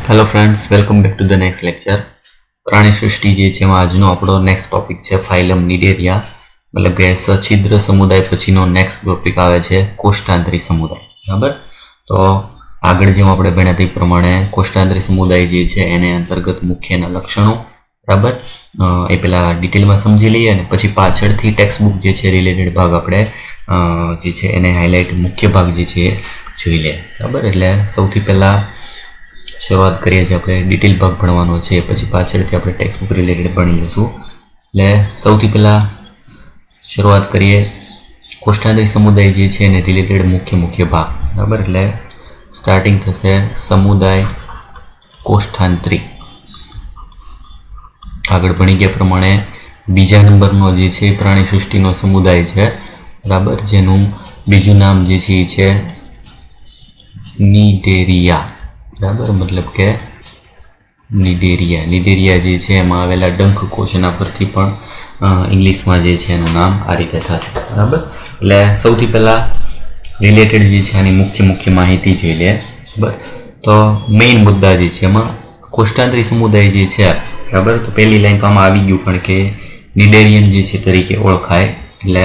Hello friends, welcome back to the next lecture. પ્રાણી સૃષ્ટિ જે છે એમાં આજનો આપણો નેક્સ્ટ ટોપિક છે ફાઇલમ નિડેરિયા, મતલબ કે સછિદ્ર સમુદાય પછીનો નેક્સ્ટ ટોપિક આવે છે કોષ્ટાંતરી સમુદાય. બરાબર, તો આગળ જેમ આપણે ભણ્યા તે પ્રમાણે કોષ્ટાંતરી સમુદાય જે છે એને અંતર્ગત મુખ્યના લક્ષણો, બરાબર, એ પેલા ડિટેલમાં સમજી લઈએ અને પછી પાછળથી ટેક્સ્ટ બુક જે છે રિલેટેડ ભાગ આપણે જે છે એને હાઇલાઇટ મુખ્ય ભાગ જે છે એ જોઈ લે. બરાબર, એટલે સૌથી પહેલાં શરૂઆત કરીએ છીએ આપણે ડિટેલ ભાગ ભણવાનો છે, પછી પાછળથી આપણે ટેક્સ્ટ બુક રિલેટેડ ભણી લઈશું. એટલે સૌથી પહેલાં શરૂઆત કરીએ કોષ્ટાંતરી સમુદાય જે છે એને રિલેટેડ મુખ્ય ભાગ. બરાબર, એટલે સ્ટાર્ટિંગ થશે સમુદાય કોષ્ટાંતરી. આગળ ભણી ગયા પ્રમાણે બીજા નંબરનો જે છે પ્રાણી સૃષ્ટિનો સમુદાય છે, બરાબર, જેનું બીજું નામ જે છે એ છે નિડેરિયા. બરાબર, મતલબ કે નિડેરિયા જે છે એમાં આવેલા ડંખ કોષના પરથી પણ ઇંગ્લિશમાં જે છે એનું નામ આ રીતે થશે. બરાબર, એટલે સૌથી પહેલાં રિલેટેડ જે છે આની મુખ્ય માહિતી જોઈ લે. બરાબર, તો મેઇન મુદ્દા જે છે એમાં કોષ્ટાંતરી સમુદાય જે છે, બરાબર, તો પહેલી લાઈન તો આમાં આવી ગયું પણ કે નિડેરિયન જે છે તરીકે ઓળખાય. એટલે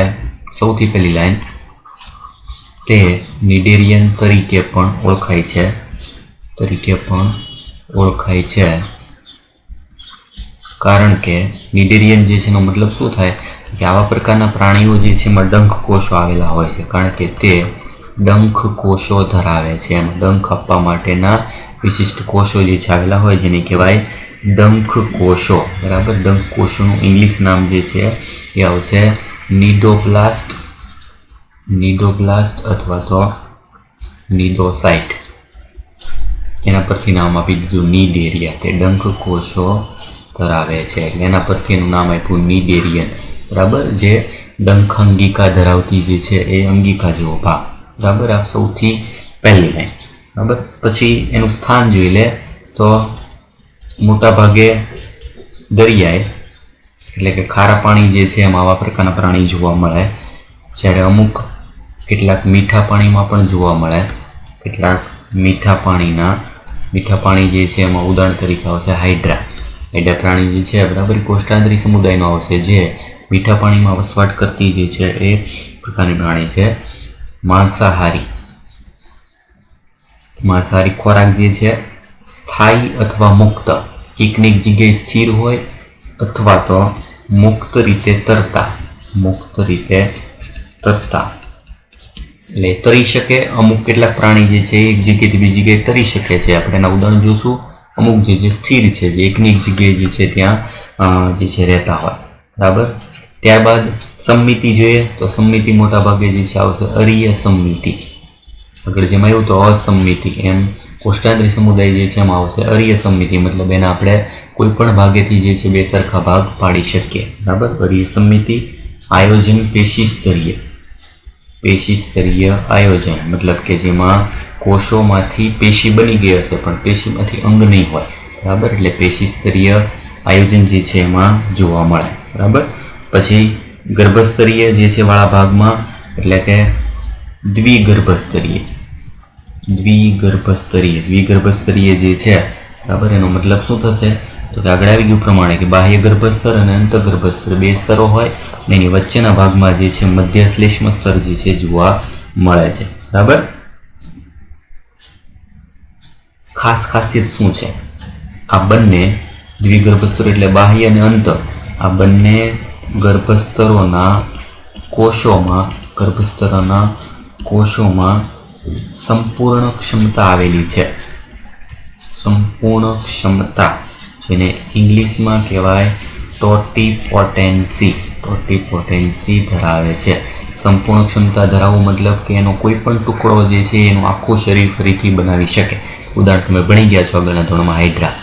સૌથી પહેલી લાઈન તે નિડેરિયન તરીકે પણ ઓળખાય છે કારણ કે નિડેરિયન જે છે એનો મતલબ શું થાય કે આવા પ્રકારના પ્રાણીઓ જે છે એમાં ડંખ કોષો આવેલા હોય છે, કારણ કે તે ડંખ કોષો ધરાવે છે. એમાં ડંખ આપવા માટેના વિશિષ્ટ કોષો જે છે આવેલા હોય જેને કહેવાય ડંખ કોષો. બરાબર, ડંખ કોષોનું ઇંગ્લિશ નામ જે છે એ આવશે નિડોબ્લાસ્ટ અથવા તો નિડોસાઇટ. એના પરથી નામ આપી દીધું નિડેરિયા. તે ડંખ કોષો ધરાવે છે એટલે એના પરથી એનું નામ આપ્યું નિડેરિયન. બરાબર, જે ડંખ અંગિકા ધરાવતી જે છે એ અંગિકા જેવો ભાગ. બરાબર, આ સૌથી પહેલી લાઈન. બરાબર, પછી એનું સ્થાન જોઈ લે તો મોટા ભાગે દરિયાએ એટલે કે ખારા પાણી જે છે એમાં આવા પ્રકારના પ્રાણી જોવા મળે, જ્યારે અમુક કેટલાક મીઠા પાણીમાં પણ જોવા મળે. કેટલાક મીઠા પાણી જે છે એમાં ઉદાહરણ તરીકે આવશે હાઇડ્રા પ્રાણી જે છે, બરાબર, કોષ્ટાંતરી સમુદાયનો આવશે, જે મીઠા પાણીમાં વસવાટ કરતી જે છે એ પ્રકારની પ્રાણી છે. માંસાહારી ખોરાક જે છે સ્થાયી અથવા મુક્ત, એકની એક જગ્યાએ સ્થિર હોય અથવા તો મુક્ત રીતે તરતા એટલે તરી શકે. અમુક કેટલાક પ્રાણી જે છે એક જગ્યાએથી બીજી જગ્યાએ તરી શકે છે. આપણે એના ઉદાહરણ જોશું. અમુક જે સ્થિર છે, જે એકની એક જગ્યાએ જે છે ત્યાં જે છે રહેતા હોય. બરાબર, ત્યારબાદ સંમિતિ જોઈએ તો સંમિતિ મોટા ભાગે જે છે આવશે અરીય સંમિતિ. આગળ જેમ આવ્યું તો અસંમિતિ, એમ કોષ્ટાંતરી સમુદાય જે છે એમાં આવશે અરીય સંમિતિ. મતલબ એના આપણે કોઈ પણ ભાગેથી જે છે બે સરખા ભાગ પાડી શકીએ. બરાબર, અરીય સંમિતિ. આયોજન પેશી સ્તરીય આયોજન, મતલબ કે જેમાં કોષોમાંથી પેશી બની ગઈ હશે પણ પેશીમાંથી અંગ નહીં હોય. બરાબર, એટલે પેશી સ્તરીય આયોજન જે છે એમાં જોવા મળે. બરાબર, પછી ગર્ભસ્તરીય જે છે વાળા ભાગમાં એટલે કે દ્વિગર્ભસ્તરીય જે છે, બરાબર, એનો મતલબ શું થશે તો કે આગળ આવી ગયું પ્રમાણે કે બાહ્ય ગર્ભસ્તર અને અંતઃગર્ભસ્તર બે સ્તરો હોય અને એની વચ્ચેના ભાગમાં જે છે મધ્ય શ્લેષ્મ સ્તર જે છે જોવા મળે છે. બરાબર, ખાસિયત શું છે? આ બંને દ્વિગર્ભસ્તરો એટલે બાહ્ય અને અંત, આ બંને ગર્ભસ્તરોના કોષોમાં સંપૂર્ણ ક્ષમતા આવેલી છે. સંપૂર્ણ ક્ષમતા, જેને ઇંગ્લિશમાં કહેવાય ટોટીપોટેન્સી ધરાવે છે. સંપૂર્ણ ક્ષમતા ધરાવવો મતલબ કે એનો કોઈ પણ ટુકડો જે છે એનું આખું શરીર ફરીથી બનાવી શકે. ઉદાહરણ તમે ભણી ગયા છો આગળના ધોરણમાં હાઇડ્રા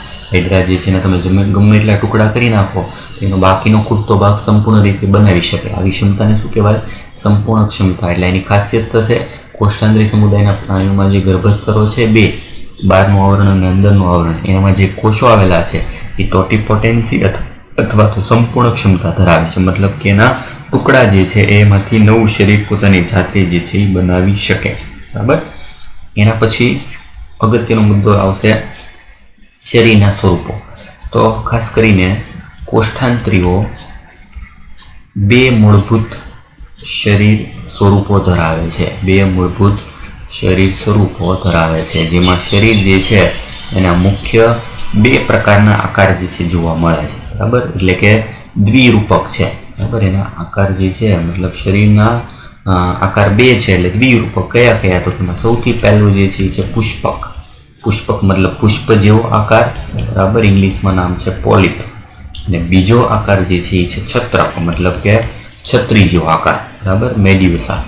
જે છે એને તમે ગમે એટલા ટુકડા કરી નાખો તો એનો બાકીનો ખૂટતો ભાગ સંપૂર્ણ રીતે બનાવી શકે. આવી ક્ષમતાને શું કહેવાય? સંપૂર્ણ ક્ષમતા. એટલે એની ખાસિયત થશે કોષ્ટાંતરી સમુદાયના પ્રાણીઓમાં જે ગર્ભસ્તરો છે બે, બહારનું આવરણ અને અંદરનું આવરણ, એનામાં જે કોષો આવેલા છે એ ટોટીપોટેન્સી અથવા તો સંપૂર્ણ ક્ષમતા ધરાવે છે. મતલબ કે એના ટુકડા જે છે એમાંથી નવું શરીર પોતાની જાતે જે છે એ બનાવી શકે. બરાબર, એના પછી અગત્યનો મુદ્દો આવશે શરીરના સ્વરૂપો. તો ખાસ કરીને કોષ્ઠાંત્રીઓ બે મૂળભૂત શરીર સ્વરૂપો ધરાવે છે. બે મૂળભૂત શરીર સ્વરૂપો ધરાવે છે, જેમાં શરીર જે છે એના મુખ્ય બે પ્રકારના આકાર જે છે જોવા મળે છે. બરાબર, એટલે કે દ્વિરૂપક છે. બરાબર, એના આકાર જે છે મતલબ શરીરના આકાર બે છે એટલે દ્વિરૂપક. કયા કયા? તો તેમાં સૌથી પહેલું જે છે એ છે પુષ્પક. પુષ્પક મતલબ પુષ્પ જેવો આકાર. બરાબર, ઇંગ્લિશમાં નામ છે પોલિપ. અને બીજો આકાર જે છે એ છે છત્રક, મતલબ કે છત્રી જેવો આકાર. બરાબર, મેડ્યુસા.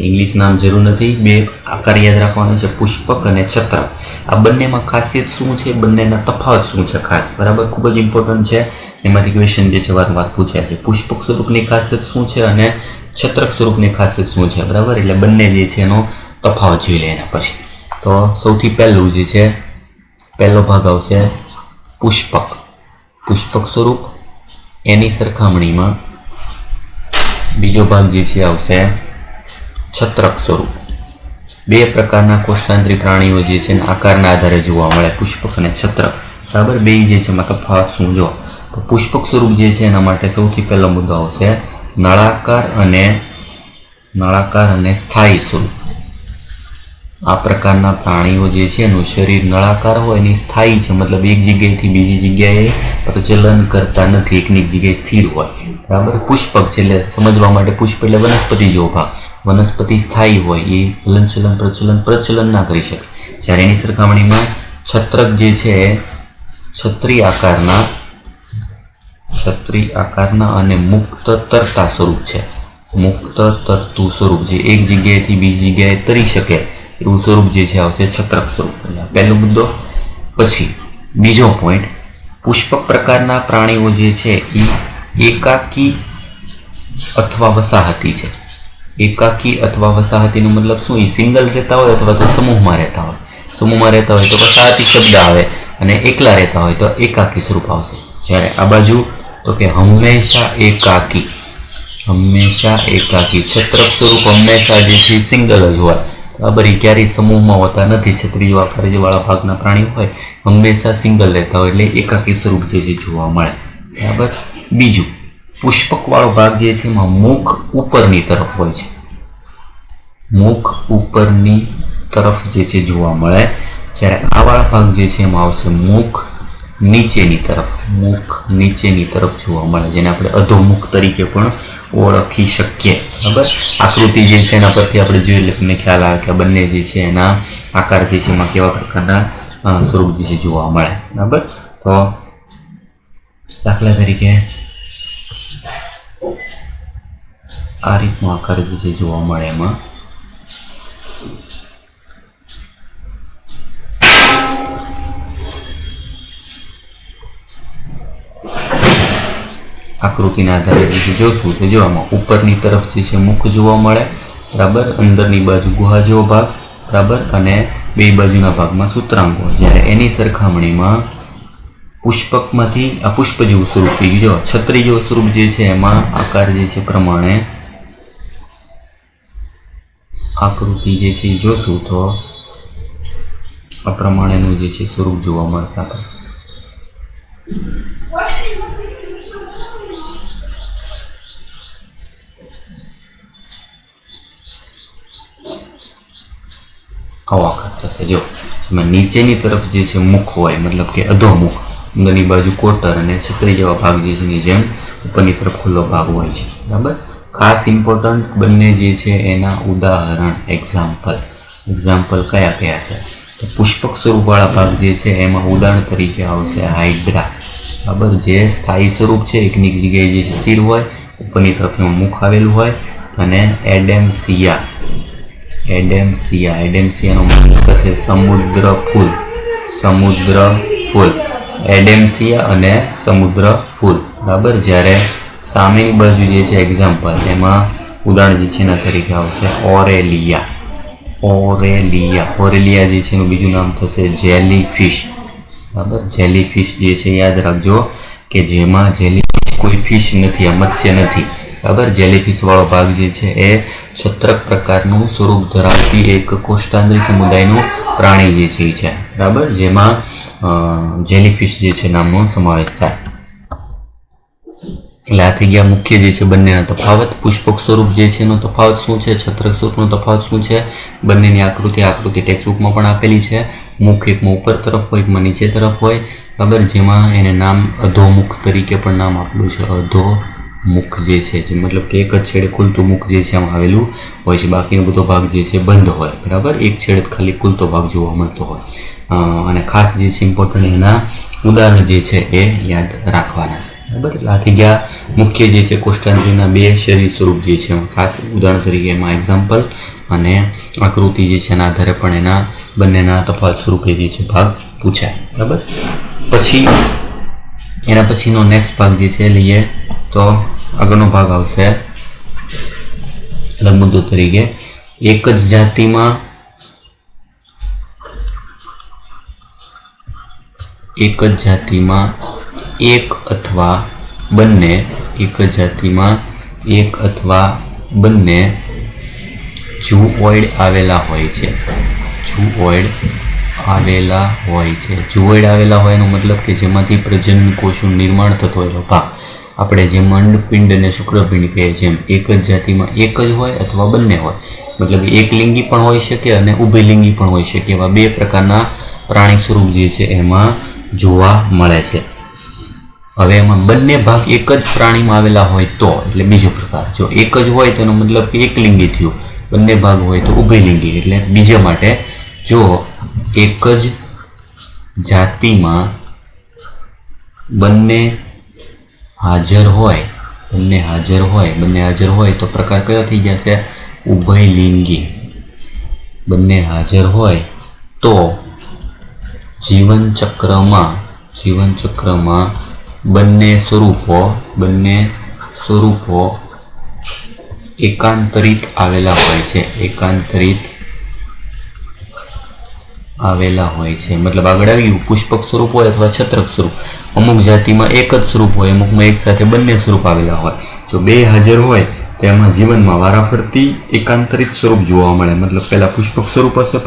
ઇંગ્લિશ નામ જરૂર નથી, બે આકાર યાદ રાખવાના છે, પુષ્પક અને છત્રક. આ બંનેમાં ખાસિયત શું છે, બંનેના તફાવત શું છે ખાસ? બરાબર, ખૂબ જ ઇમ્પોર્ટન્ટ છે. એમાંથી ક્વેશ્ચન જે છે વારંવાર પૂછાય છે. પુષ્પક સ્વરૂપની ખાસિયત શું છે અને છત્રક સ્વરૂપની ખાસિયત શું છે? બરાબર, એટલે બંને જે છે એનો તફાવત જોઈ લે એના પછી. તો સૌથી પહેલું જે છે, પહેલો ભાગ આવશે પુષ્પક. પુષ્પક સ્વરૂપ. એની સરખામણીમાં બીજો ભાગ જે છે આવશે છત્રક સ્વરૂપ. બે પ્રકારના કોષ્ઠાંતરી પ્રાણીઓ જે છે આકારના આધારે જોવા મળે, પુષ્પક અને છત્રક. બરાબર, બે જે છે એમાં તફાવત શું? જો તો પુષ્પક સ્વરૂપ જે છે એના માટે સૌથી પહેલો મુદ્દો આવશે નળાકાર અને સ્થાયી સ્વરૂપ. આ પ્રકારના પ્રાણીઓ જે છે એનું શરીર નળાકાર હોય એની સ્થાયી છે, મતલબ એક જગ્યાએથી બીજી જગ્યાએ પ્રચલન કરતા નથી, એકની જગ્યાએ સ્થિર હોય. બરાબર, પુષ્પક છે એટલે સમજવા માટે પુષ્પ એટલે વનસ્પતિ જેવો ભાગ. વનસ્પતિ સ્થાયી હોય, એ હલનચલન પ્રચલન ના કરી શકે. જ્યારે એની સરખામણીમાં છત્રક જે છે છત્રી આકારના અને મુક્ત તરતા સ્વરૂપ છે. મુક્ત તરતું સ્વરૂપ, જે એક જગ્યાએથી બીજી જગ્યાએ તરી શકે એવું સ્વરૂપ જે છે આવશે છત્રક સ્વરૂપ. પહેલો મુદ્દો. પછી બીજો પોઈન્ટ, પુષ્પક પ્રકારના પ્રાણીઓ જે છે એ એકાકી અથવા વસાહતી છે. એકાકી અથવા વસાહતીનો મતલબ શું? એ સિંગલ રહેતા હોય અથવા તો સમૂહમાં રહેતા હોય. સમૂહમાં રહેતા હોય તો વસાહતી શબ્દ આવે અને એકલા રહેતા હોય તો એકાકી સ્વરૂપ આવશે. જ્યારે આ બાજુ તો કે હંમેશા એકાકી. છત્રક સ્વરૂપ હંમેશા જે છે સિંગલ જ હોય. બરાબર, એ ક્યારેય સમૂહમાં હોતા નથી. છત્રીઓ આકાર વાળા ભાગના પ્રાણીઓ હોય હંમેશા સિંગલ રહેતા હોય એટલે એકાકી સ્વરૂપ જે છે જોવા મળે. બરાબર, બીજું પુષ્પક વાળો ભાગ જે છે એમાં મુખ ઉપરની તરફ હોય છે. મુખ ઉપરની તરફ જે છે જોવા મળે. જ્યારે આ વાળા ભાગ જે છે એમાં આવશે મુખ નીચેની તરફ જોવા મળે, જેને આપણે અધોમુખ તરીકે પણ ઓળખી શકીએ. બરાબર, આકૃતિ જે છે એના પરથી આપણે જોઈએ એટલે તમને ખ્યાલ આવે કે બંને જે છે એના આકાર જે છે એમાં કેવા પ્રકારના સ્વરૂપ જે છે જોવા મળે. બરાબર, તો દાખલા તરીકે આ રીતનો આકાર જે છે જોવા મળે. એમાં આકૃતિના આધારે જે જોશું તો જો આમાં ઉપરની તરફ જે છે મુખ જોવા મળે. બરાબર, અંદરની બાજુ ગુહા જેવો ભાગ. બરાબર, અને બે બાજુના ભાગમાં સૂત્રાંગો. જ્યારે એની સરખામણીમાં પુષ્પકમાંથી આ પુષ્પ જેવું સ્વરૂપ થઈ ગયું. જો છત્રી જેવું સ્વરૂપ જે છે એમાં આકાર જે છે પ્રમાણે આકૃતિ જે છે જોશું તો આ પ્રમાણેનું જે છે સ્વરૂપ જોવા મળશે આપણે. આવો આકાર થશે. જો જેમાં નીચેની તરફ જે છે મુખ હોય, મતલબ કે અધોમુખ, અંદરની બાજુ કોટર અને છત્રી જેવા ભાગ જે છે એની જેમ ઉપરની તરફ ખુલ્લો ભાગ હોય છે. બરાબર, ખાસ ઇમ્પોર્ટન્ટ બંને જે છે એના ઉદાહરણ એક્ઝામ્પલ કયા કયા છે? તો પુષ્પક સ્વરૂપવાળા ભાગ જે છે એમાં ઉદાહરણ તરીકે આવશે હાઇડ્રા. બરાબર, જે સ્થાયી સ્વરૂપ છે, એકની જગ્યાએ જે સ્થિર હોય, ઉપરની તરફ એમાં મુખ આવેલું હોય. અને એડેમ્સિયાનો મતલબ થશે સમુદ્ર ફૂલ. એડેમ્સિયા અને સમુદ્ર ફૂલ. બરાબર, જ્યારે સામેની બાજુ જે છે એક્ઝામ્પલ, એમાં ઉદાહરણ જે છે એના તરીકે આવશે ઓરેલિયા જે છે એનું બીજું નામ થશે જેલીફિશ. બરાબર, જેલીફિશ જે છે યાદ રાખજો કે જેમાં જેલીફિશ કોઈ ફિશ નથી, આ મત્સ્ય નથી. बराबर। जेलीफिश वाळो भाग जे छे ए छत्रक प्रकारनुं स्वरूप धरावती एक कोष्ठांतरी समुदायनुं प्राणी जे छे छे, बराबर, जेमां जेलीफिश जे छे नामनो समावेश थाय। એટલે આ થઈ ગયા મુખ્ય જે છે બંનેના તફાવત। પુષ્પક સ્વરૂપ જે છે એનો તફાવત શું છે, છત્રક સ્વરૂપનો તફાવત શું છે, બંનેની આકૃતિ ટેક્સ્ટબુકમાં પણ આપેલી છે। મુખ એકમાં ઉપર તરફ હોય, એકમાં નીચે તરફ હોય, બરાબર, જેમાં એને નામ અધોમુખ તરીકે પણ નામ આપેલું છે। અધોમુખ જે છે, જે મતલબ કે એક જ છેડે ખુલતું મુખ જે છે આમાં આવેલું હોય છે, બાકીનો બધો ભાગ જે છે બંધ હોય, બરાબર, એક છેડે ખાલી ખુલતો ભાગ જોવા મળતો હોય। અને ખાસ જે છે ઇમ્પોર્ટન્ટ એના ઉદાહરણ જે છે એ યાદ રાખવાના છે, બરાબર। એટલે આ થઈ ગયા મુખ્ય જે છે કોષ્ટાંતરીના બે શરીર સ્વરૂપ જે છે, ખાસ ઉદાહરણ તરીકે એમાં એક્ઝામ્પલ અને આકૃતિ જે છે એના આધારે પણ એના બંનેના તફાવત સ્વરૂપે જે છે ભાગ પૂછાય, બરાબર। પછી એના પછીનો નેક્સ્ટ ભાગ જે છે લઈએ તો આગળનો ભાગ આવશે મુદ્દો તરીકે એક જ જાતિમાં એક અથવા બંને જુઓઇડ આવેલા હોય છે। જુઓઇડ આવેલા હોય એનો મતલબ કે જેમાંથી પ્રજનન કોષનું નિર્માણ થતો હોય ભાગ, આપણે જેમ અંડપિંડ અને શુક્રપિંડ કહીએ છીએ, એક જ જાતિમાં એક જ હોય અથવા બંને હોય, મતલબ એક લિંગી પણ હોઈ શકે અને ઉભયલિંગી પણ હોઈ શકે, એવા બે પ્રકારના પ્રાણી સ્વરૂપ જે છે એમાં જોવા મળે છે। હવે એમાં બંને ભાગ એક જ પ્રાણીમાં આવેલા હોય તો, એટલે બીજો પ્રકાર, જો એક જ હોય તેનો મતલબ કે એક લિંગી થયું, બંને ભાગ હોય તો ઉભયલિંગી, એટલે બીજા માટે જો એક જ જાતિમાં બંને હાજર હોય તો પ્રકાર કયો થઈ જશે, ઉભયલિંગી। બંને હાજર હોય તો જીવન ચક્રમાં બંને સ્વરૂપો એકાંતરિત આવેલા હોય છે, મતલબ આગળ આવ્યું પુષ્પક સ્વરૂપ હોય અથવા છત્રક સ્વરૂપ, અમુક જાતિમાં એક જ સ્વરૂપ હોય, અમુકમાં એક સાથે બંને સ્વરૂપ આવેલા હોય, જો બે હાજર હોય તો એમાં જીવનમાં વારાફરતી એકાંતરિત સ્વરૂપ જોવા મળે, મતલબ પહેલા પુષ્પક સ્વરૂપ હશે,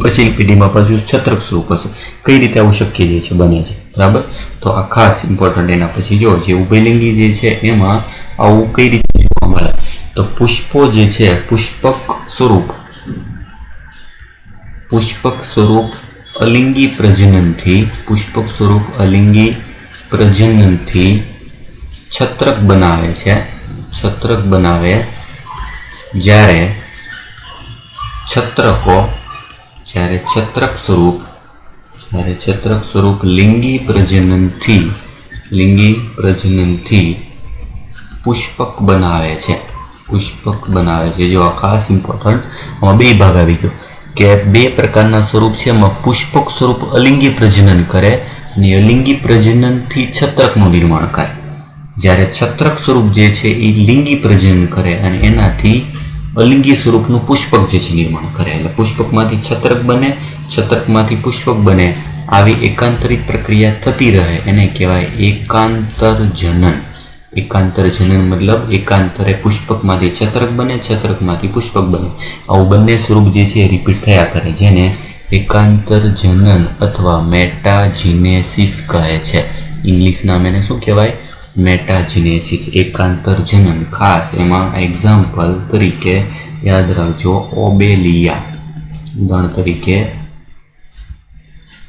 પછીની પેઢીમાં પાછું છત્રક સ્વરૂપ હશે। કઈ રીતે આવું શક્ય જે છે બને છે, બરાબર। તો આ ખાસ ઇમ્પોર્ટન્ટ, એના પછી જો જે ઉભયલિંગી જે છે એમાં આવું કઈ રીતે જોવા મળે, તો પુષ્પો જે છે પુષ્પક સ્વરૂપ અલિંગી પ્રજનનથી છત્રક બનાવે જ્યારે છત્રક સ્વરૂપ લિંગી પ્રજનનથી પુષ્પક બનાવે છે। જો આ ખાસ ઇમ્પોર્ટન્ટ, આમાં બે ભાગ આવી ગયો કે બે પ્રકારના સ્વરૂપ છે, એમાં પુષ્પક સ્વરૂપ અલિંગી પ્રજનન કરે અને અલિંગી પ્રજનનથી છત્રકનું નિર્માણ કરે, જ્યારે છત્રક સ્વરૂપ જે છે એ લિંગી પ્રજનન કરે અને એનાથી અલિંગી સ્વરૂપનું પુષ્પક જે છે નિર્માણ કરે, એટલે પુષ્પકમાંથી છત્રક બને, છત્રકમાંથી પુષ્પક બને, આવી એકાંતરિત પ્રક્રિયા થતી રહે એને કહેવાય એકાંતરજનન। મતલબ એકાંતરે પુષ્પકમાંથી છત્રક બને, છત્રકમાંથી પુષ્પક બને, આવું બંને સ્વરૂપ જે છે રિપીટ થયા કરે, જેને એકાંતરજનન અથવા મેટાજીનેસિસ કહે છે। ઇંગ્લિશ નામ એને શું કહેવાય, મેટાજીનેસિસ, એકાંતરજનન। ખાસ એમાં એક્ઝામ્પલ તરીકે યાદ રાખજો ઓબેલિયા, ઉદાહરણ તરીકે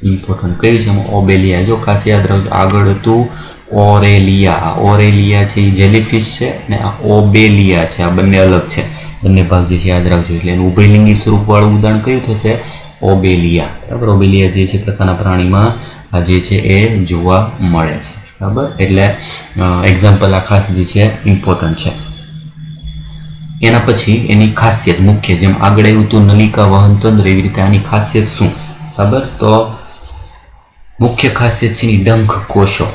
ઇમ્પોર્ટન્ટ કયું છે એમાં ઓબેલિયા, જો ખાસ યાદ રાખજો, આગળ હતું ઓરેલિયા છે એ જેલીફિશ છે અને આ ઓબેલિયા છે, આ બંને અલગ છે, બંને ભાગ જે છે યાદ રાખજો, એટલે એનું ઉભયલિંગી સ્વરૂપ વાળું ઉદાહરણ કયું થશે, ઓબેલિયા, બરાબર। ઓબેલિયા જે છે પ્રકારના પ્રાણીમાં આ જે છે એ જોવા મળે છે, બરાબર। એટલે એક્ઝામ્પલ આ ખાસ જે છે ઇમ્પોર્ટન્ટ છે। એના પછી એની ખાસિયત મુખ્ય, જેમ આગળ એવું હતું નલિકા વહન તંત્ર, એવી રીતે આની ખાસિયત શું, બરાબર। તો મુખ્ય ખાસિયત છે એની ડંખ કોષો,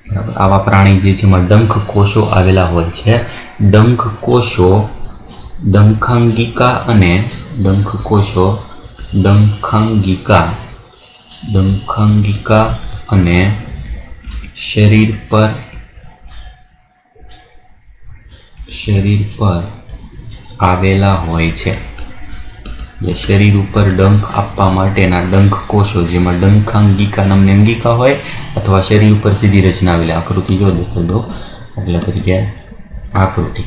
બરાબર। આવા પ્રાણી જે છે એમાં ડંખ કોષો આવેલા હોય છે। ડંખ કોષો ડંખાંગિકા અને શરીર પર શરીર પર આવેલા હોય છે. જે શરીર ઉપર ડંખ આપવા માટેના ડંખ કોષો, જેમાં ડંખાંગિકા નામની અંગિકા હોય અથવા શરીર ઉપર સીધી રચના આવેલી આકૃતિ જો દેખાઈ દો દાખલા તરીકે આકૃતિ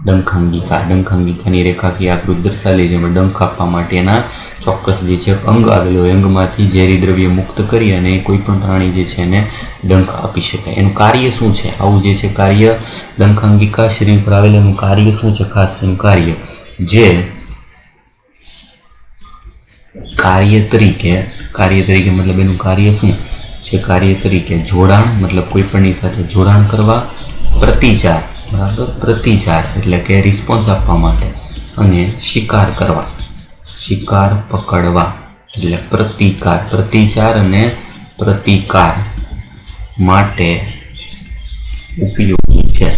ડંખાંગિકાની રેખાકીય આકૃતિ દર્શાવેલી, જેમાં ડંખ આપવા માટેના ચોક્કસ જે છે અંગ આવેલું હોય. અંગમાંથી ઝેરી દ્રવ્ય મુક્ત કરી અને કોઈ પણ પ્રાણી જે છે એને ડંખ આપી શકાય. એનું કાર્ય શું છે? આવું જે છે કાર્ય ડંખાંગિકા શરીર પર આવેલું કાર્ય શું છે? ખાસ એનું કાર્ય કાર્ય તરીકે મતલબ એનું કાર્ય શું છે? કાર્ય તરીકે જોડાણ, મતલબ કોઈ પણની સાથે જોડાણ કરવા, પ્રતિચાર, બરાબર, પ્રતિચાર એટલે કે રિસ્પોન્સ આપવા માટે, અને શિકાર કરવા, શિકાર પકડવા એટલે પ્રતિચાર અને પ્રતિકાર માટે ઉપયોગી છે.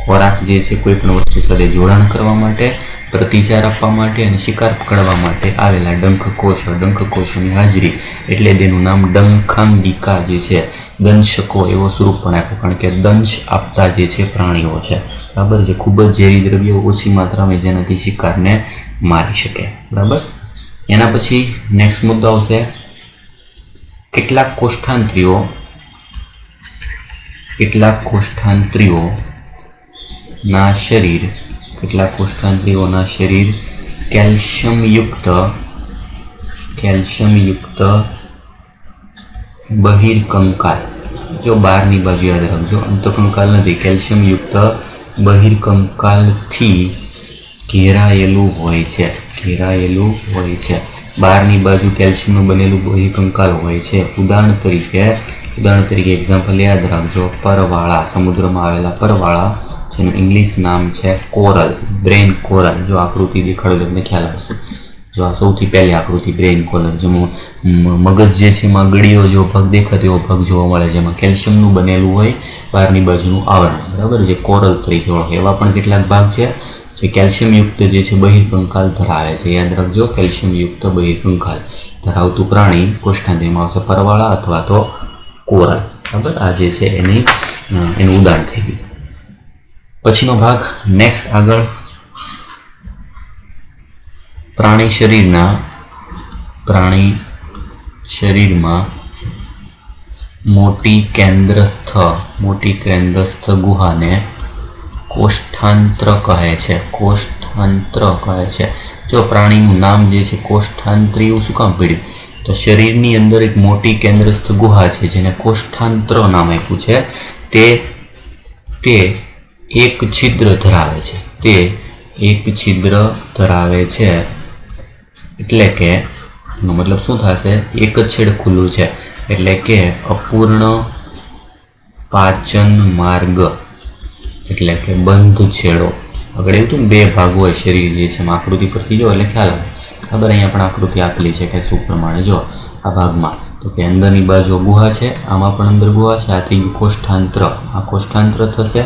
ખોરાક જે છે કોઈ પણ વસ્તુ સાથે જોડાણ કરવા માટે, પ્રતિચાર આપવા માટે અને શિકાર પકડવા માટે આવેલા ડંખકોશોની હાજરી એટલે તેનું નામ ડંખાંગિકા જે છે. દંશકો એવો સ્વરૂપ પણ આપ્યો, કારણ કે દંશ આપતા જે છે પ્રાણીઓ છે, બરાબર, જે ખૂબ જ ઝેરી દ્રવ્યો ઓછી માત્રામાં જેનાથી શિકારને મારી શકે, બરાબર. એના પછી નેક્સ્ટ મુદ્દો આવશે કેટલાક કોષ્ઠાંત્રીઓના શરીર કેલ્શિયમયુક્ત બહિર્કંકાલ, જો બહારની બાજુ યાદ રાખજો, અંતકંકાલ નથી, કેલ્શિયમયુક્ત બહિર્કંકાલથી ઘેરાયેલું હોય છે. બહારની બાજુ કેલ્શિયમનું બનેલું બહિર્કંકાલ હોય છે. ઉદાહરણ તરીકે એક્ઝામ્પલ યાદ રાખજો, પરવાળા, સમુદ્રમાં આવેલા પરવાળા, જેનું ઇંગ્લિશ નામ છે કોરલ, બ્રેન કોરલ. જો આકૃતિ દેખાડો તમને ખ્યાલ આવશે. જો આ સૌથી પહેલી આકૃતિ બ્રેન કોરલ, જેમાં મગજ જે છે એમાં ગળીઓ જેવો ભાગ દેખાતો એવો ભાગ જોવા મળે, જેમાં કેલ્શિયમનું બનેલું હોય બહારની બાજુનું આવરણ, બરાબર, જે કોરલ તરીકે ઓળખાય. એવા પણ કેટલાક ભાગ છે જે કેલ્શિયમયુક્ત જે છે બહિર્કંકાલ ધરાવે છે. યાદ રાખજો, કેલ્શિયમયુક્ત બહિર્કંકાલ ધરાવતું પ્રાણી કોષ્ઠાંત્રીમાં આવશે પરવાળા અથવા તો કોરલ, બરાબર. આ જે છે એનું ઉદાહરણ થઈ ગયું. પછીનો ભાગ નેક્સ્ટ આગળ પ્રાણી શરીરમાં મોટી કેન્દ્રસ્થ ગુહાને કોષ્ઠાંત્ર કહે છે. જો પ્રાણીનું નામ જે છે કોષ્ઠાંત્રી શું કામ પડ્યું? તો શરીરની અંદર એક મોટી કેન્દ્રસ્થ ગુહા છે જેને કોષ્ઠાંત્ર નામ આપ્યું છે. તે એક છિદ્ર ધરાવે છે. એટલે કે એનો મતલબ શું થશે? એક જ છેડ ખુલ્લું છે, એટલે કે અપૂર્ણ પાચન માર્ગ, એટલે કે બંધ છેડો. આગળ એવું હતું ને, બે ભાગ હોય શરીર જે છે, આકૃતિ પરથી જો એટલે ખ્યાલ આવે, બરાબર. અહીંયા પણ આકૃતિ આપેલી છે કે શું પ્રમાણે જો આ ભાગમાં, તો કે અંદરની બાજુ ગુહા છે, આમાં પણ અંદર ગુહા છે, આ થઈ ગયું કોષ્ઠાંત્ર, આ કોષ્ઠાંત્ર થશે,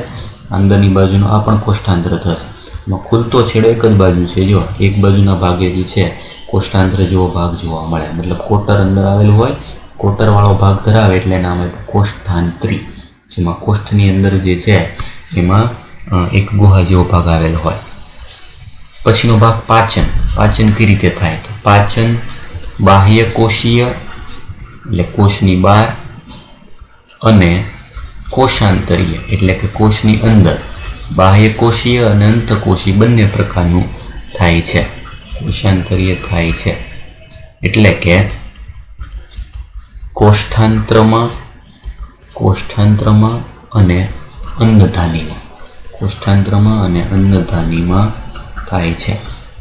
અંદરની બાજુનો આ પણ કોષ્ઠાંત્ર થશે. એમાં ખુલતો છેડો એક જ બાજુ છે, જો એક બાજુના ભાગે જે છે કોષ્ઠાંત્ર જેવો ભાગ જોવા મળે, મતલબ કોટર અંદર આવેલું હોય, કોટરવાળો ભાગ ધરાવે એટલે નામ આપ્યું કોષ્ઠાંત્રી, જેમાં કોષ્ઠની અંદર જે છે એમાં એક ગુહા જેવો ભાગ આવેલો હોય. પછીનો ભાગ પાચન કઈ રીતે થાય? તો પાચન બાહ્ય કોષીય એટલે કોષની બહાર અને કોષાંતરીય એટલે કે કોષની અંદર, બાહ્ય કોષીય અને અંતકોષી બંને પ્રકારનું થાય છે. કોષાંતરીય થાય છે એટલે કે કોષ્ઠાંત્રમાં અને અન્નધાનીમાં થાય છે.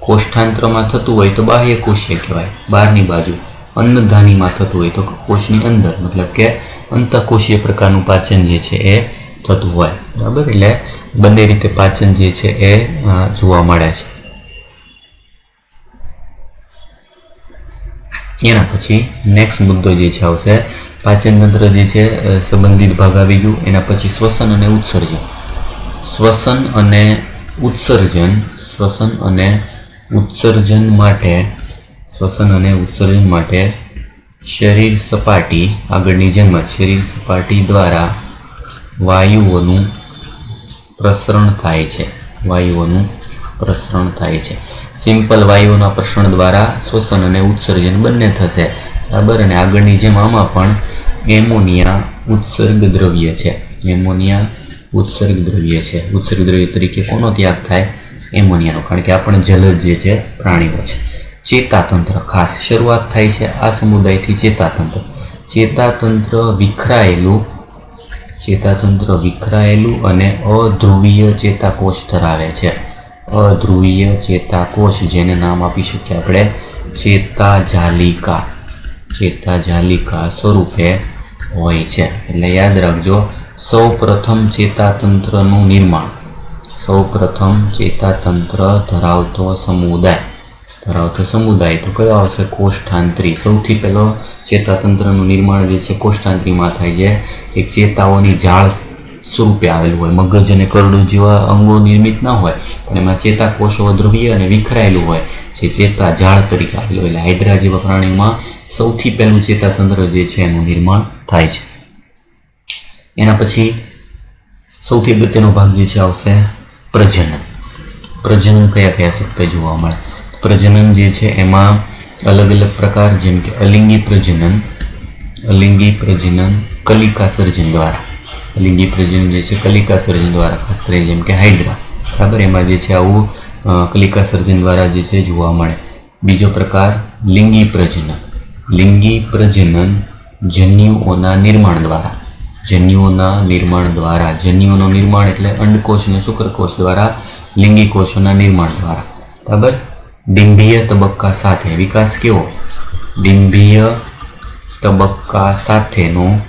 કોષ્ઠાંત્રમાં થતું હોય તો બાહ્ય કોષીય કહેવાય, બહારની બાજુ. અન્નધાનીમાં થતું હોય તો કોષની અંદર, મતલબ કે અંતકોષીય પ્રકારનું પાચન જે છે એ થતું હોય, બરાબર. એટલે બંને રીતે પાચન જે છે એ જોવા મળે છે. એના પછી નેક્સ્ટ મુદ્દો જે છે આવશે પાચન તંત્ર જે છે સંબંધિત ભાગ આવી ગયું. એના પછી શ્વસન અને ઉત્સર્જન માટે શરીર સપાટી આગળની જેમ જ શરીર સપાટી દ્વારા વાયુઓનું પ્રસરણ થાય છે, વાયુઓનું પ્રસરણ થાય છે. સિમ્પલ વાયુઓના પ્રસરણ દ્વારા શ્વસન અને ઉત્સર્જન બંને થશે, બરાબર. અને આગળની જેમ આમાં પણ એમોનિયા ઉત્સર્ગ દ્રવ્ય છે, એમોનિયા ઉત્સર્ગ દ્રવ્ય છે. ઉત્સર્ગ દ્રવ્ય તરીકે કોનો ત્યાગ થાય? એમોનિયાનો, કારણ કે આ પણ જલજ જે છે પ્રાણીઓ છે. ચેતાતંત્ર ખાસ શરૂઆત થાય છે આ સમુદાયથી. ચેતાતંત્ર વિખરાયેલું અને અધ્રુવીય ચેતાકોષ ધરાવે છે. અધ્રુવીય ચેતાકોષ, જેને નામ આપી શકીએ આપણે ચેતાજાલિકા સ્વરૂપે હોય છે. એટલે યાદ રાખજો, સૌ પ્રથમ ચેતાતંત્ર ધરાવતો સમુદાય તો કયો આવશે? કોષ્ઠાંત્રી. સૌથી પહેલો ચેતાતંત્રનું નિર્માણ જે છે કોષ્ઠાંત્રીમાં થાય છે. એક ચેતાઓની જાળ સ્વરૂપે આવેલું હોય, મગજ અને કરડું જેવા અંગો નિર્મિત ના હોય, પણ એમાં ચેતાકોષો ધ્રુવીય અને વિખરાયેલું હોય, જે ચેતા જાળ તરીકે આવેલું હોય. એટલે હાઇડ્રા જેવા પ્રાણીમાં સૌથી પહેલું ચેતાતંત્ર જે છે એનું નિર્માણ થાય છે. એના પછી સૌથી અગત્યનો ભાગ જે છે આવશે પ્રજનન. પ્રજનન કયા સ્વરૂપે જોવા મળે? પ્રજનન જે છે એમાં અલગ અલગ પ્રકાર, જેમ કે અલિંગી પ્રજનન કલિકા સર્જન દ્વારા. અલિંગી પ્રજનન જે છે કલિકા સર્જન દ્વારા, ખાસ કરીને જેમ કે હાઇડ્રા, બરાબર. એમાં જે છે આવું કલિકા સર્જન દ્વારા જે છે જોવા મળે. બીજો પ્રકાર લિંગી પ્રજનન. જન્યુઓના નિર્માણ દ્વારા. જન્યુઓનું નિર્માણ એટલે અંડકોષ અને શુક્રકોષ દ્વારા, લિંગી કોષોના નિર્માણ દ્વારા, બરાબર. ડિંભીય તબક્કા સાથે વિકાસ કેવો? ડિંભીય તબક્કા સાથેનો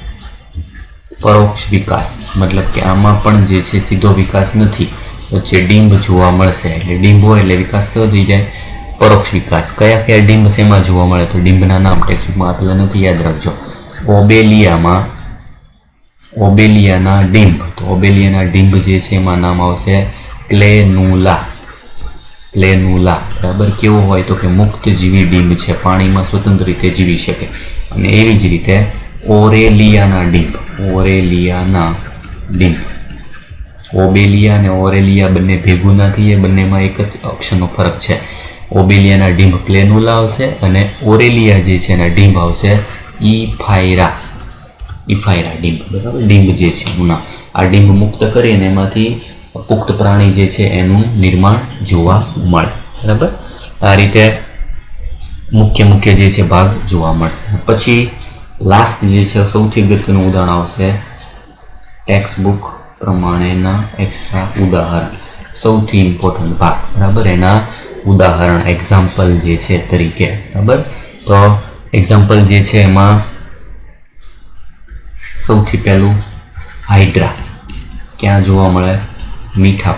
પરોક્ષ વિકાસ, મતલબ કે આમાં પણ જે છે સીધો વિકાસ નથી, વચ્ચે ડિંભ જોવા મળશે. એટલે ડિંભ હોય એટલે વિકાસ કેવો થઈ જાય? પરોક્ષ વિકાસ. કયા ડિંભ શેમાં જોવા મળે? તો ડિંભના નામ ટેક્સ્ટબુકમાં આપેલા નથી, યાદ રાખજો. ઓબેલિયાના ડિંભ. તો ઓબેલિયાના ડિંભ જે છે એમાં નામ આવશે પ્લેનુલા, બરાબર. કેવો હોય? તો કે મુક્ત જીવી ડિંભ છે, પાણીમાં સ્વતંત્ર રીતે જીવી શકે. અને એવી જ રીતે ઓરેલિયાના ડિંભ. ઓબેલિયા અને ઓરેલિયા બંને ભેગું ના થઈએ, બંનેમાં એક જ અક્ષરનો ફરક છે. ઓબેલિયાના ડિંભ પ્લેનુલા આવશે અને ઓરેલિયા જે છે એના ડિંભ આવશે ઇફાયરા ડિંભ, બરાબર. ડિંભ જે છે આ ડિંભ મુક્ત કરી અને એમાંથી પુખ્ત પ્રાણી જે છે એનું નિર્માણ જોવા મળે, બરાબર. આ રીતે મુખ્ય જે છે ભાગ જોવા મળશે. પછી લાસ્ટ જે છે સૌથી અગત્યનું ઉદાહરણ આવશે ટેક્સ્ટ બુક પ્રમાણેના એક્સ્ટ્રા ઉદાહરણ. સૌથી ઇમ્પોર્ટન્ટ ભાગ, બરાબર. એના ઉદાહરણ, એક્ઝામ્પલ જે છે તરીકે, બરાબર. તો એક્ઝામ્પલ જે છે એમાં સૌથી પહેલું હાઇડ્રા. ક્યાં જોવા મળે? મીઠા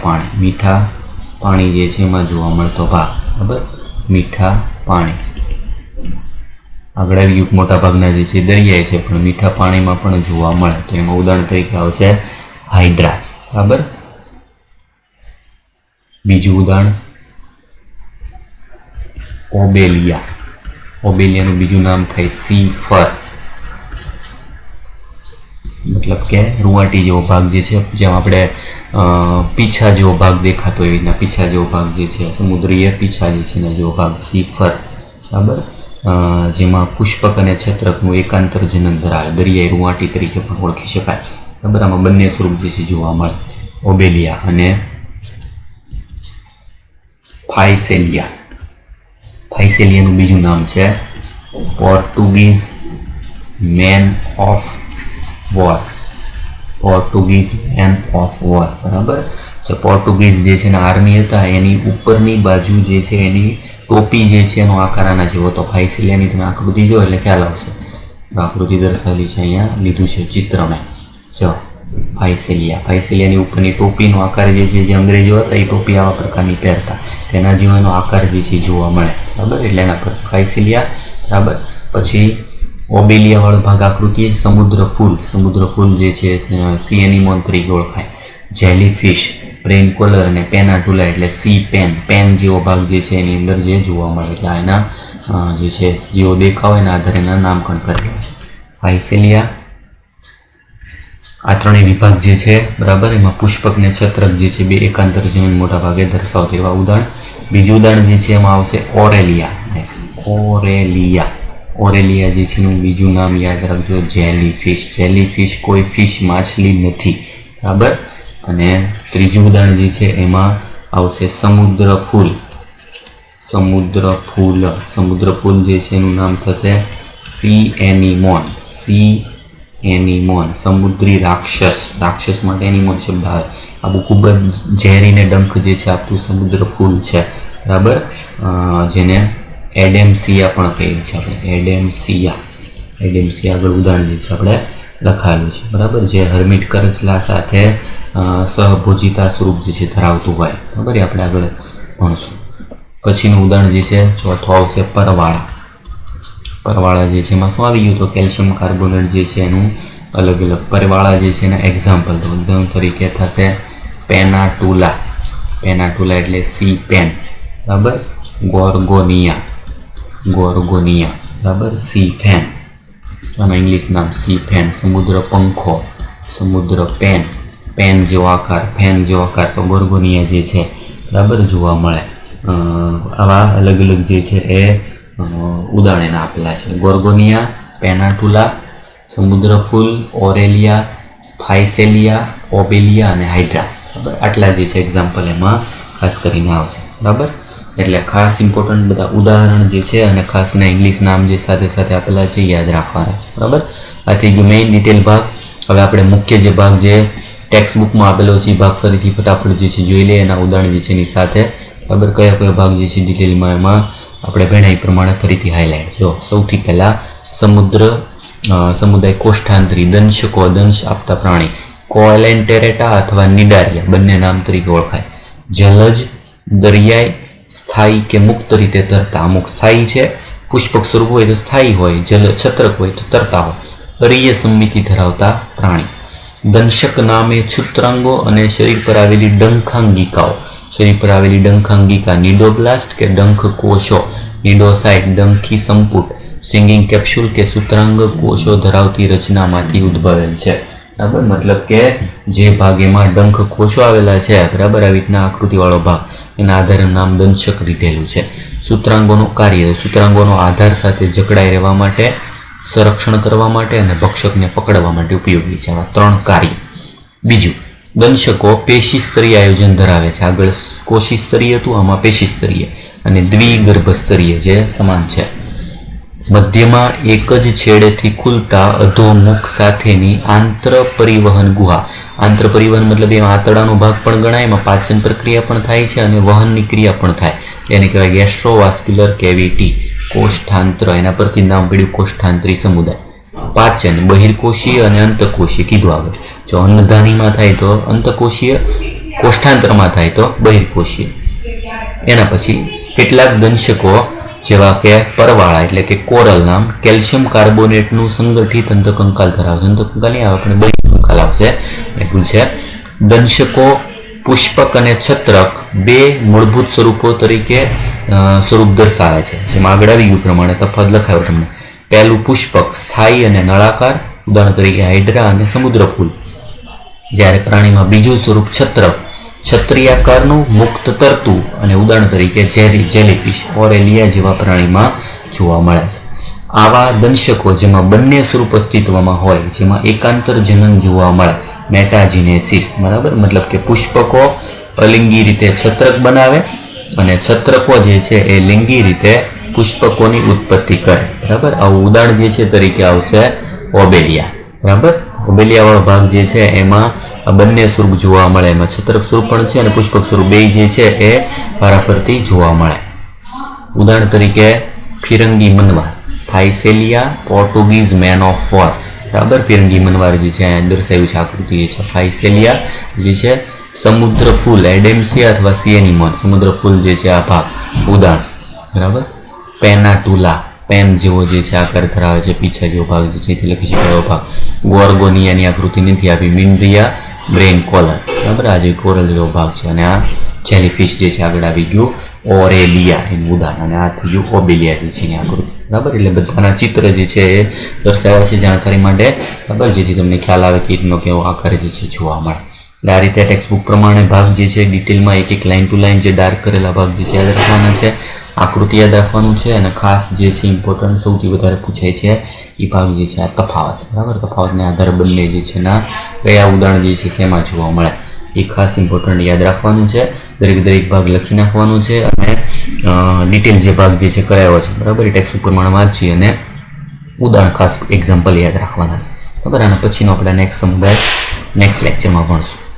પાણી જે છે એમાં જોવા મળતો ભાગ, બરાબર. મીઠા પાણી. આગળ આવી મોટા ભાગના જે છે દરિયાઈ છે, પણ મીઠા પાણીમાં પણ જોવા મળે. તો એમાં ઉદાહરણ તરીકે આવશે હાઇડ્રા, બરાબર. બીજું ઉદાહરણ ઓબેલિયાનું બીજું નામ થાય સી ફર, મતલબ કે રૂવાટી જેવો ભાગ જે છે, જેમ આપણે પીછા જેવો ભાગ દેખાતો એવી રીતના પીછા જેવો ભાગ જે છે, સમુદ્રીય પીછા જે છે એના જેવો ભાગ સી ફર, બરાબર. જેમાં પુષ્પક અને છત્રકનું એકાંતર જનન ધરાવે, દરિયાઈ રૂવાટી તરીકે પણ ઓળખી શકાય, બરાબર. આમાં બંને સ્વરૂપ જે છે જોવા મળે, ઓબેલિયા અને ફાઇસેલિયાનું બીજું નામ છે પોર્ટુગીઝ મેન ઓફ વોર, બરાબર. પોર્ટુગીઝ જે છે ને આર્મી હતા, એની ઉપરની બાજુ જે છે એની ટોપી જે છે એનો આકાર આના જેવો હતો. ફાઇસેલિયાની તમે આકૃતિ જો એટલે ખ્યાલ આવશે. આકૃતિ દર્શાવેલી છે, અહીંયા લીધું છે ચિત્રમાં. જો ફાઇસેલિયાની ઉપરની ટોપીનો આકાર જે છે, જે અંગ્રેજો હતા એ ટોપી આવા પ્રકારની પહેરતા, તેના જેવાનો આકાર જે છે જોવા મળે, બરાબર. એટલે એના પર ફાઇસેલિયા, બરાબર. પછી ઓબેલિયા વાળો ભાગ આકૃતિ સમુદ્ર ફૂલ જે છે સી એનિમોન તરીકે ઓળખાય. જેલીફિશ, પ્રેન કોલર અને પેનાટુલા એટલે સી પેન જેવો ભાગ જે છે એની અંદર જે જોવા મળે. એટલે એના જે છે જેવો દેખાવ એના આધારે એના નામકરણ કરેલા છે. ફાઇસેલિયા, આ ત્રણેય વિભાગ જે છે બરાબર, એમાં પુષ્પક ને છત્રક જે છે બે એકાંતર જનન મોટા ભાગે દર્શાવતા એવા ઉદાહરણ. બીજું ઉદાહરણ જે છે એમાં આવશે ઓરેલિયા. નેક્સ્ટ ઓરેલિયા. ઓરેલિયા જે છે એનું બીજું નામ યાદ રાખજો, જેલીફિશ. જેલીફિશ કોઈ ફિશ માછલી નથી, બરાબર. અને ત્રીજું ઉદાહરણ જે છે એમાં આવશે સમુદ્ર ફૂલ. સમુદ્ર ફૂલ. સમુદ્ર ફૂલ જે છે એનું નામ થશે સી એનિમોન. સી એનિમોન, સમુદ્રી રાક્ષસ. રાક્ષસ માટે એનિમોન શબ્દ આવે. આ બહુ ખૂબ જ ઝેરીને ડંખ જે છે આપતું સમુદ્ર ફૂલ છે, બરાબર. જેને એડેમસિયા પણ કહીએ છીએ આપણે. એડેમસિયા. એડેમસિયા આગળ ઉદાહરણ જે છે આપણે લખાયેલું છે, બરાબર. જે હર્મિટ કરચલા સાથે સહભોજિતા સ્વરૂપ જે છે ધરાવતું હોય, બરાબર. એ આપણે આગળ ભણશું. પછીનું ઉદાહરણ જે છે ચોથું આવશે પરવાળા. પરવાળા જે છે એમાં શું આવી ગયું, તો કેલ્શિયમ કાર્બોનેટ જે છે એનું અલગ અલગ. પરવાળા જે છે એના એક્ઝામ્પલ તો ઉદાહરણ તરીકે થશે પેનાટુલા. પેનાટુલા એટલે સી પેન, બરાબર. ગોર્ગોનિયા. ગોર્ગોનિયા, બરાબર. સી ફેન, આનું ઇંગ્લિશ નામ સી ફેન. સમુદ્ર પંખો. સમુદ્ર પેન. પેન જેવો આકાર, ફેન જેવો આકાર તો ગોર્ગોનિયા જે છે, બરાબર, જોવા મળે. આવા અલગ અલગ જે છે એ ઉદાહરણ આપેલા છે. ગોર્ગોનિયા, પેનાટુલા, સમુદ્ર ફૂલ, ઓરેલિયા, ફાઇસેલિયા, ઓબેલિયા અને હાઇડ્રા, બરાબર. આટલા જે છે એક્ઝામ્પલ એમાં ખાસ કરીને આવશે, બરાબર. એટલે ખાસ ઇમ્પોર્ટન્ટ બધા ઉદાહરણ જે છે અને ખાસ એના ઇંગ્લિશ નામ જે સાથે સાથે આપેલા છે યાદ રાખવાના છે, બરાબર. આ થઈ ગયું મેઇન ડિટેલ ભાગ. હવે આપણે મુખ્ય જે ભાગ જે ટેક્સ્ટ બુકમાં આપેલો છે એ ભાગ ફરીથી ફટાફટ જે છે જોઈ લઈએ. એના ઉદાહરણ જે છે એની સાથે, બરાબર. કયા કયા ભાગ જે છે ડિટેલમાં એમાં આપણે ભણ્યા એ પ્રમાણે ફરીથી હાઇલાઇટ. જો સૌથી પહેલાં સમુદાય કોષ્ઠાંતરી. દંશકો, દંશ આપતા પ્રાણી. કોએલેન્ટેરેટા અથવા નિડારિયા બંને નામ તરીકે ઓળખાય. જલજ, દરિયાઈ, સ્થાયી કે મુક્ત રીતે તરતા. અમુક સ્થાયી છે, પુષ્પક સ્વરૂપ હોય તો સ્થાયી હોય, જલ છત્રક હોય તો તરતા હોય. અરીય સંમિતિ ધરાવતા પ્રાણી. દંશક નામે છૂત્રાંગો અને શરીર પર આવેલી ડંખાંગિકાઓ. શરીર પર આવેલી ડંખાંગિકા નિડોબ્લાસ્ટ કે ડંખ કોષો. નિડોસાઇટ ડંખી સંપુટ. સ્ટિંગિંગ કેપ્સ્યુલ કે સૂત્રાંગ કોષો ધરાવતી રચનામાંથી ઉદ્ભવેલ છે, બરાબર. મતલબ કે જે ભાગ એમાં ડંખ કોષો આવેલા છે, બરાબર, આવી રીતના આકૃતિવાળો ભાગ, એના આધારે નામ દંશક લીધેલું છે. સૂત્રાંગોનું કાર્ય. સૂત્રાંગોનો આધાર સાથે જકડાઈ રહેવા માટે, સંરક્ષણ કરવા માટે અને ભક્ષકને પકડવા માટે ઉપયોગી છે. આવા 3 કાર્ય. બીજું, દંશકો પેશી સ્તરીય આયોજન ધરાવે છે. આગળ કોશી સ્તરીય હતું, આમાં પેશી સ્તરીય અને દ્વિગર્ભ સ્તરીય જે સમાન છે. મધ્યમાં એક જ છેડેથી ખુલતા અધોમુખ સાથેની આંતર પરિવહન ગુહા. આંતર પરિવહન મતલબ એમાં આંતરડાનો ભાગ પણ ગણાય, એમાં પાચન પ્રક્રિયા પણ થાય છે અને વહનની ક્રિયા પણ થાય. એને કહેવાય ગેસ્ટ્રોવાસ્ક્યુલર કેવિટી. કોષ્ઠાંત્ર, એના પરથી નામ પડ્યું કોષ્ઠાંતરી સમુદાય. પાચન બહિર્કોષીય અને અંતકોષીય કીધું આગળ. જો અન્નધાનીમાં થાય તો અંતકોષીય, કોષ્ઠાંતરમાં થાય તો બહિર્કોષીય. એના પછી કેટલાક દંશકો જેવા કે પરવાળા એટલે કે કોરલ નામ કેલ્શિયમ કાર્બોનેટનું સંગઠિત અંતકંકાલ ધરાવે. અંતકંકાલ નહીં આવે, આપણે બહિર્કંકાલ આવશે, એ ભૂલ છે. દંશકો પુષ્પક અને છત્રક બે મૂળભૂત સ્વરૂપો તરીકે સ્વરૂપ દર્શાવે છે. જેમાં આગળ આવી ગયું પ્રમાણે તફાવત લખાયો તમને. પહેલું પુષ્પક સ્થાયી અને નળાકાર, ઉદાહરણ તરીકે હાઇડ્રા અને સમુદ્ર ફૂલ. જ્યારે પ્રાણીમાં બીજું સ્વરૂપ છત્રક, છત્રીયાકારનું, મુક્ત તરતું અને ઉદાહરણ તરીકે જેલીફિશ, ઓરેલિયા જેવા પ્રાણીમાં જોવા મળે છે. આવા દંશકો જેમાં બંને સ્વરૂપ અસ્તિત્વમાં હોય, જેમાં એકાંતર જનન જોવા મળે, મેટાજીનેસિસ, બરાબર. મતલબ કે પુષ્પકો અલિંગી રીતે છત્રક બનાવે અને છત્રકો જે છે એ લિંગી રીતે પુષ્પકોની ઉત્પત્તિ કરે, બરાબર. આવું ઉદાહરણ જે છે તરીકે આવશે ઓબેલિયા, બરાબર. ઓબેલિયા વાળો ભાગ જે છે એમાં બંને સ્વરૂપ જોવા મળે. એમાં છત્રક સ્વરૂપ પણ છે અને પુષ્પક સ્વરૂપ બે જે છે એ વારાફરતી જોવા મળે. ઉદાહરણ તરીકે ફિરંગી મનવાર, ફાઇસેલિયા, પોર્ટુગીઝ મેન ઓફ વોર, બરાબર. ફિરંગી મનવાર જે છે દર્શાવ્યું છે આકૃતિ જે છે. ફાઇસેલિયા જે છે સમુદ્ર ફૂલ, એડેમસિયા અથવા સિએનિમોન, સમુદ્ર ફૂલ જે છે આ ભાગ ઉદાહરણ, બરાબર. પેનાટુલા, પેન જેવો જે છે આકાર ધરાવે છે, પીછા જેવો ભાગ જે છે એથી લખી શકાય ભાગ. ગોર્ગોનિયાની આકૃતિ નથી આપી. મિન્ડ્રિયા બ્રેન કોલર, બરાબર. આ જે કોરલ જેવો ભાગ છે અને આ જેલીફિશ જે છે આગળ આવી ગયું, ઓરેલિયા એનું ઉદાહરણ, અને આ થઈ ગયું ઓબેલિયા જે છે એની આકૃતિ. બરાબર, એટલે બધાના ચિત્ર જે છે એ દર્શાવ્યા છે જાણકારી માટે. બરાબર, જેથી તમને ખ્યાલ આવે કે એનો કેવો આકાર જે છે જોવા મળે. એટલે આ રીતે ટેક્સ્ટ બુક પ્રમાણે ભાગ જે છે ડિટેલમાં એક એક લાઇન ટુ લાઇન જે ડાર્ક કરેલા ભાગ જે છે યાદ રાખવાના છે, આકૃતિ યાદ રાખવાનું છે, અને ખાસ જે છે ઇમ્પોર્ટન્ટ સૌથી વધારે પૂછાય છે એ ભાગ જે છે આ તફાવત. બરાબર, તફાવતને આધારે બંને જે છે ના કયા ઉદાહરણ જે છે શેમાં જોવા મળે એ ખાસ ઇમ્પોર્ટન્ટ યાદ રાખવાનું છે. દરેક ભાગ લખી નાખવાનું છે, અને ડિટેલ જે ભાગ જે છે કરાયો છે. બરાબર, એ ટેક્સ્ટ પ્રમાણે વાંચી અને ઉદાહરણ ખાસ એક્ઝામ્પલ યાદ રાખવાના છે. બરાબર, અને પછીનો આપણે નેક્સ્ટ સમુદાય નેક્સ્ટ લેક્ચરમાં ભણશું.